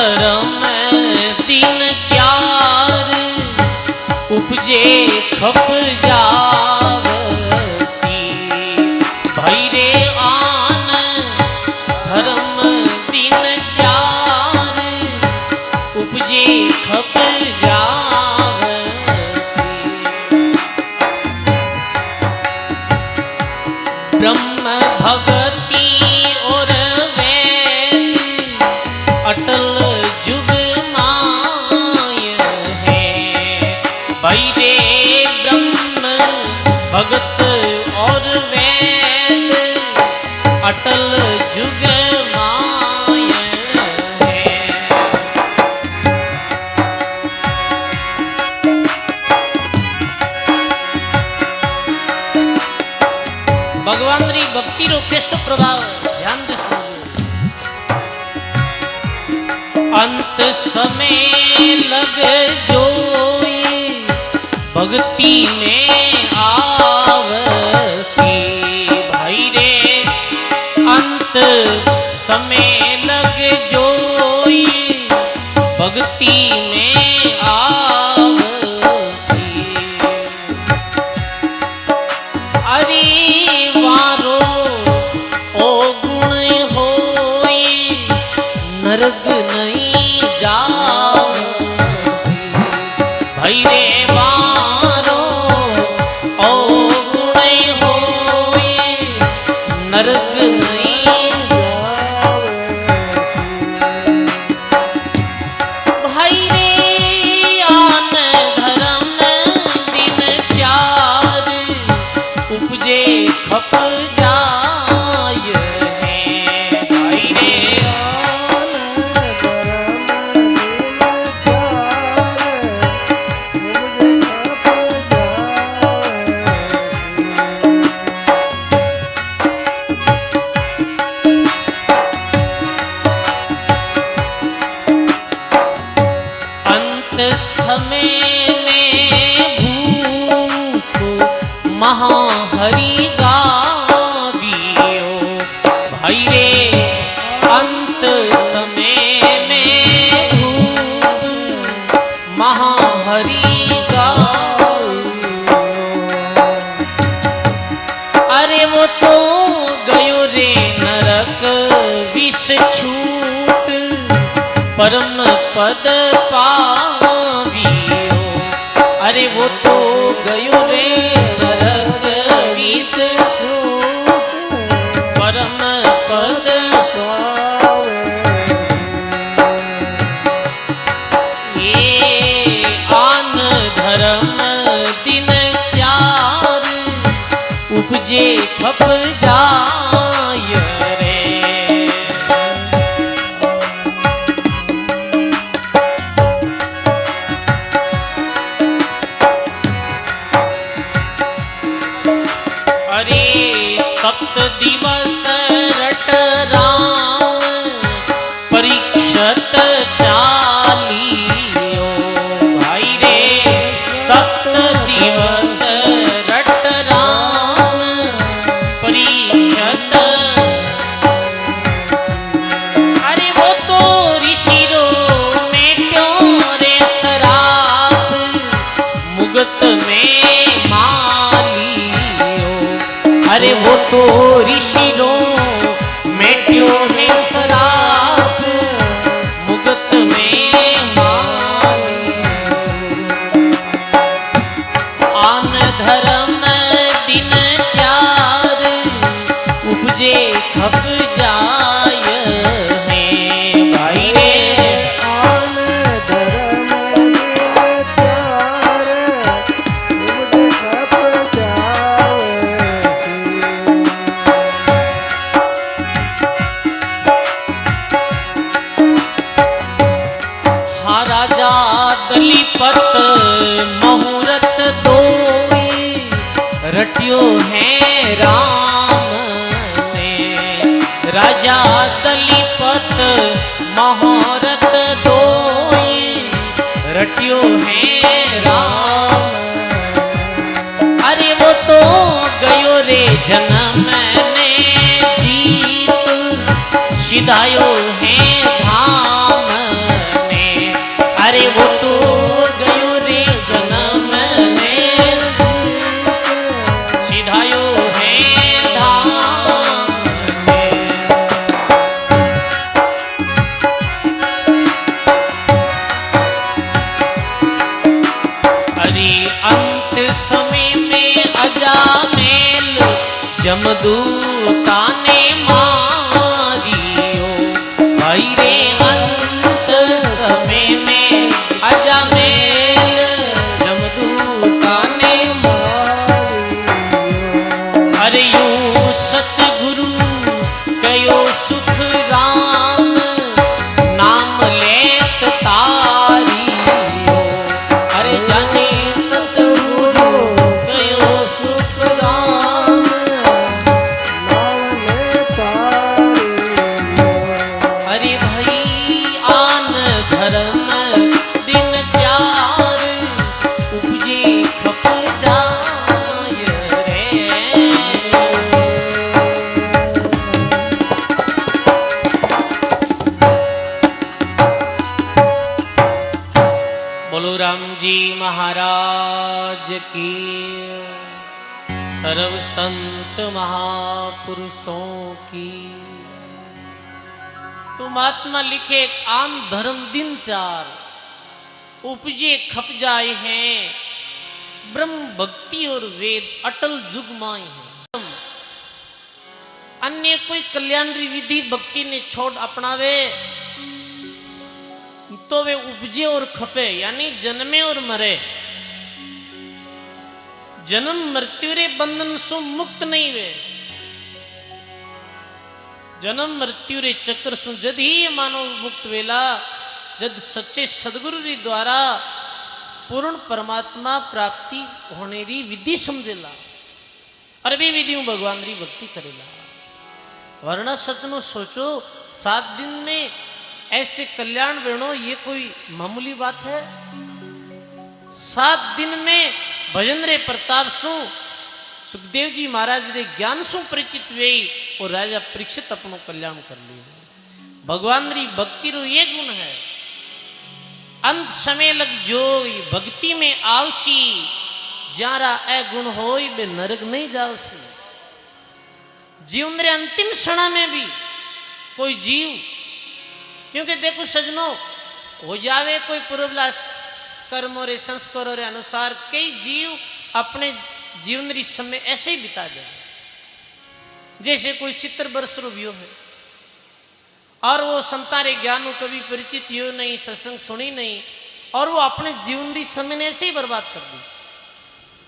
धर्म दिन चार उपजे खप जावसी भैरे आन धर्म दिन चार उपजे खप जावसी ब्रह्म भगति और वेद अटल जुग माय है भैरे ब्रह्म भगत और वेद अटल जुग माय है। भगवान री भक्ति रो कैसो प्रभाव ध्यान दे अंत समय लग जोई भक्ति में आवसी भाई रे अंत समय लग जोई भक्ति में आवसी अरे वारो ओ गुण होई नरक नहीं जावसी भाई रे वारो ओ गुण होई नरक नहीं जावसी भाई रे आन धर्म दिन चार उपजे खप जाय है भाई रे अंत समय में भूख महाहरि गावियो भाई रे अंत समय में भूख महाहरि गावियो अरे वो तो गयो रे नरक विष छूट परम पद पावियो अरे वो तो गयो रे नरक विष छूट परम पद ये आन धर्म दिन चार उपजे खप जाय रे अरे सप्त दिवस रट राम परीक्षत चालियो भाई रे सप्त दिवस रट राम परीक्षत अरे वो तो ऋषि रो मेट्यो रे शराब मुगत में अरे वो तो ऋषि रो मेट्यो है शराब मुगत में आन धर्म दिन चार उपजे खप जाय है भाई रे आन धर्म दिन चार उपजे खप जावसी हाँ राजा दलीपत मुहूर्त दोई रटियो है राम ने राजा दलीपत मुहूर्त दोई रटियो है राम अरे वो तो गयो रे जन्म ने जीत सिधायो है धाम जमदूता ने मारियो भाई रे अंत समय में अजमेर जमदूता ने अरे यू सतगुरु कयो सुख राम नाम लेत तारियो अरे जाने सतगुरु कयो सुख राम अरे भाई आन धर्म दिन चार उपजे खप जाय रे बोलो राम जी महाराज की सर्व संत महापुरुषों की। तो महात्मा लिखे आम धर्म दिन चार उपजे खप जाए हैं ब्रह्म भक्ति और वेद अटल जुगमाए हैं। अन्य कोई कल्याणरी विधि भक्ति ने छोड़ अपनावे तो वे उपजे और खपे यानी जन्मे और मरे। जन्म मृत्यु रे बंधन सु मुक्त नहीं वे। जन्म मृत्यु रे चक्र सु जद ही मानव मुक्त वेला जद सच्चे सदगुरु री द्वारा पूर्ण परमात्मा प्राप्ति होने री विधि समझेला और भी विधियों भगवान री भक्ति करेला। वरना सचनो सोचो 7 दिन में ऐसे कल्याण वेणो ये कोई मामूली बात है। 7 दिन में भजन रे प्रताप सु सुखदेव जी महाराज रे ज्ञान सु परिचित वे और राजा परीक्षित अपनो कल्याण कर लियो। भगवान री भक्ति रो ये गुण है अंत समय लग जो भक्ति में आवसी जारा ए गुण होई बे नरक नहीं जावसी। जीवन रे अंतिम क्षण में भी कोई जीव क्योंकि देखो सजनो हो जावे कोई पूर्वलास कर्मों रे संस्कारों रे अनुसार कई जीव अपने जीवन री समय ऐसे ही बिता जाए जैसे कोई 70 वर्ष रो वियो है और वो संतारे ज्ञान को कभी परिचित हो नहीं सत्संग सुनी नहीं और वो अपने जीवन री समय ने ऐसे ही बर्बाद कर दी।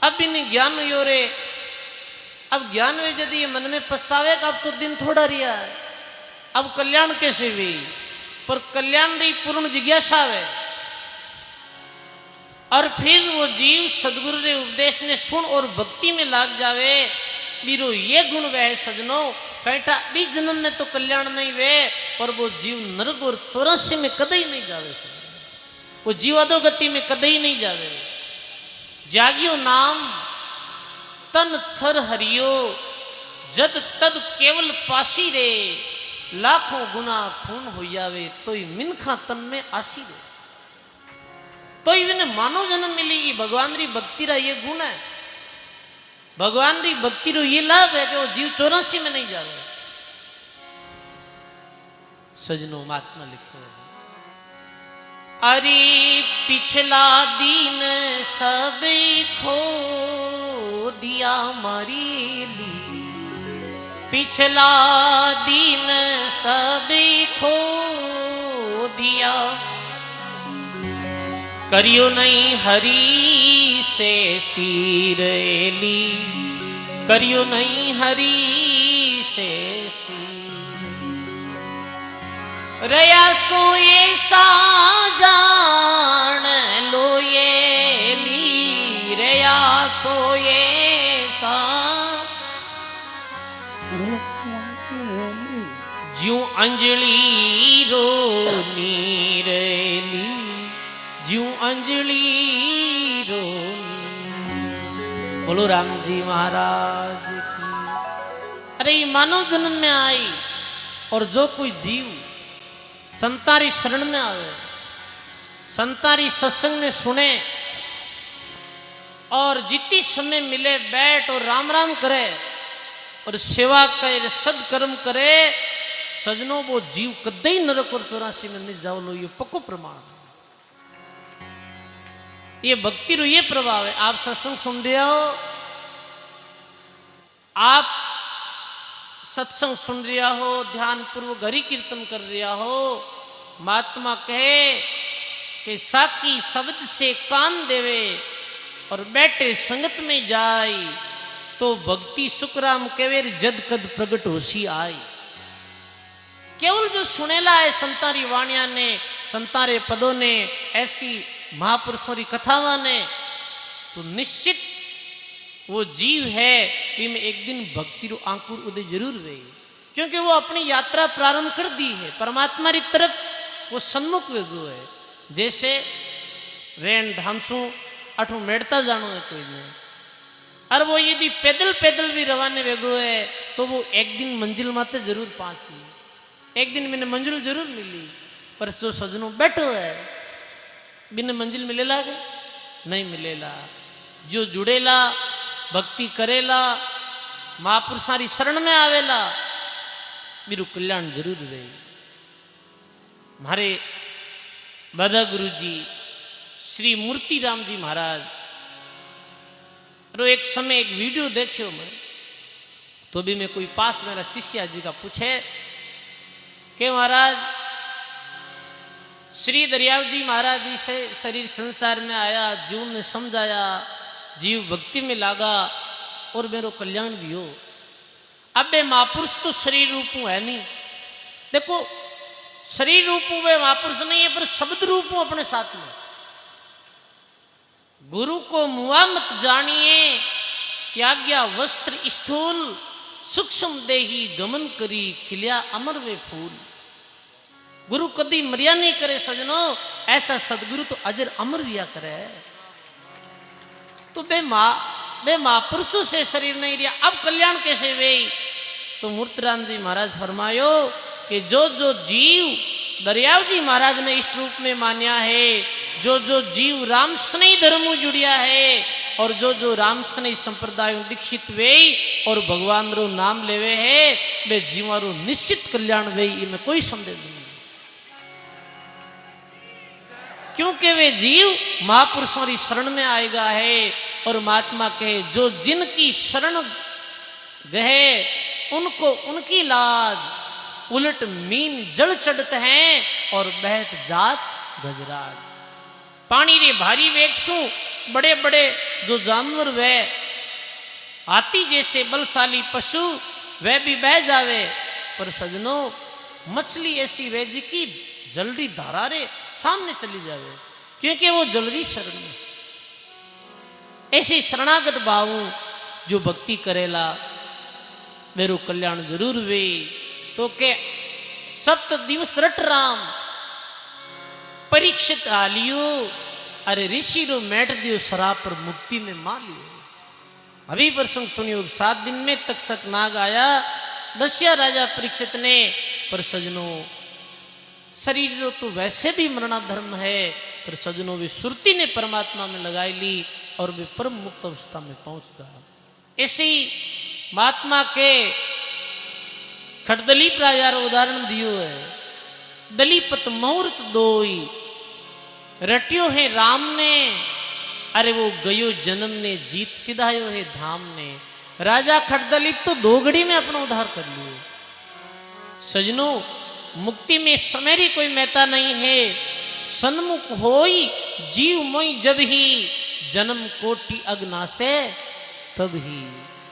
अब इन ज्ञान यो रे अब ज्ञान वे यदि ये मन में पछतावे का अब तो दिन थोड़ा रिया है अब कल्याण कैसे हुई पर कल्याण री पूर्ण जिज्ञासा है और फिर वो जीव सदगुरु रे उपदेश ने सुन और भक्ति में लाग जावे बीरो ये गुण वह सजनो कहता भी जन्म में तो कल्याण नहीं वे पर वो जीव नरक और 84 में कदई नहीं जावे। वो जीव अधोगति में कदई नहीं जावे। जागियो नाम तन थर हरियो जद तद केवल पासी रे लाखों गुना खून हो जावे तो मिनखा तन में आसी रे। तो इन्हें मानव जन्म मिली ये भगवान री भक्ति रा ये गुण है। भगवान री भक्ति रो ये लाभ है कि वो जीव 84 में नहीं जावे। सजनो महात्मा लिखे अरे पिछला दिन सब खो दिया मारी ली पिछला दिन सब खो दिया करियो नहीं हरि से सिरेली करियो नहीं हरि से रया सो ये सा जान लो ये ली रया सो ये सा ज्यों अंजलि रो नीरली ज्यों अंजलि रो। बोलो राम जी महाराज की। अरे ये मानव जन्म में आई और जो कोई जीव संतारी शरण में आवे संतारी सत्संग ने सुने और जितनी समय मिले बैठ और राम राम करे और सेवा करे सदकर्म करे सजनो वो जीव कदई नरक और 84 में नहीं जाओ लो ये पक्को प्रमाण। ये भक्ति रो ये प्रभाव है। आप सत्संग सुन रहे हो आप सत्संग सुन रहा हो, ध्यान पूर्वक हरि कीर्तन कर रहा हो, महात्मा कहे कि साकी शब्द से कान देवे और बैठे संगत में जाए तो भक्ति सुखराम केवेर जद कद प्रगट होशी आई। केवल जो सुनेला है संतारी वाणिया ने, संतारे पदों ने, ऐसी महापुरुषों की कथावां ने, तो निश्चित वो जीव है इनमें एक दिन भक्ति रो अंकुर उदय जरूर वे, क्योंकि वो अपनी यात्रा प्रारंभ कर दी है परमात्मा की तरफ, वो सन्मुख वेगो है। जैसे रेन धामसू अठू मेड़ता जानो है कोई ने, और वो यदि पैदल पैदल भी रवाने वेगो है तो वो एक दिन मंजिल माते जरूर पहुंची, एक दिन मैंने मंजिल जरूर मिली। पर जो सजनों बैठो है बिना मंजिल मिलेला के नहीं मिलेला। जो जुड़ेला, भक्ति करेला, महापुरुषारी शरण में आवेला, बिरु कल्याण जरूर रहे। हमारे दादा गुरु जी श्री मूर्ति राम जी महाराज रो एक समय एक वीडियो देखियो मैं, तो भी मैं कोई पास मेरा शिष्या जी का पूछे कि महाराज श्री दरियाव जी महाराज जी से शरीर संसार में आया, जीवन ने समझाया, जीव भक्ति में लागा और मेरो कल्याण भी हो। अब वे महापुरुष तो शरीर रूप है नहीं, देखो शरीर रूप वे महापुरुष नहीं है, पर शब्द रूप अपने साथ में। गुरु को मुआ मत जानिए, त्याग्या वस्त्र स्थूल, सूक्ष्म देही गमन करी, खिलिया अमर वे फूल। गुरु कभी मरिया नहीं करे सजनों, ऐसा सदगुरु तो अजर अमर रिया करे। तो बे महापुरुष तो से शरीर नहीं रिया, अब कल्याण कैसे वे? तो मूर्तिराम जी महाराज फरमायो कि जो जो जीव दरियाव जी महाराज ने इष्ट रूप में मान्या है, जो जो जीव राम स्नेही धर्म जुड़िया है, और जो जो राम स्नेही संप्रदाय दीक्षित वे और भगवान रो नाम लेवे है, वे जीवारो निश्चित कल्याण वे, इनमें कोई संदेह नहीं। क्योंकि वे जीव महापुरुषों की शरण में आएगा है, और महात्मा कहे जो जिनकी शरण गए उनको उनकी लाज, उलट मीन जल चढ़ते हैं और बहत जात गजराज। पानी रे भारी वेग सु बड़े बड़े जो जानवर वे, हाथी जैसे बलशाली पशु वह भी बह जावे, पर सजनों मछली ऐसी वे जी की जल्दी धारा रे सामने चली जावे, क्योंकि वो जल्दी शरण में। ऐसे शरणागत भाव जो भक्ति करेला मेरो कल्याण जरूर वे। तो के सप्त दिवस रट राम परीक्षित आलियो, अरे ऋषि रो मैट दियो शराब पर मुक्ति में मा लियो। अभी प्रसंग सुनियो, 7 दिन में तक्षक नाग आया, दस्या राजा परीक्षित ने, पर सजनों शरीर तो वैसे भी मरना धर्म है, पर सजनों वे सुरती ने परमात्मा में लगाई ली और वे परम मुक्त अवस्था में पहुंच गया। इसी महात्मा के खटदलीप राजा रो उदाहरण दियो है। दलीपत मुहूर्त दोई रटियो है राम ने, अरे वो गयो जन्म ने जीत सिधायो है धाम ने। राजा खटदलीप तो 2 घड़ी में अपना उद्धार कर लिए। सजनों मुक्ति में समेरी कोई मेहता नहीं है, सन्मुख होई जीव मोई जब ही, जन्म कोटि अग्ना से तब ही।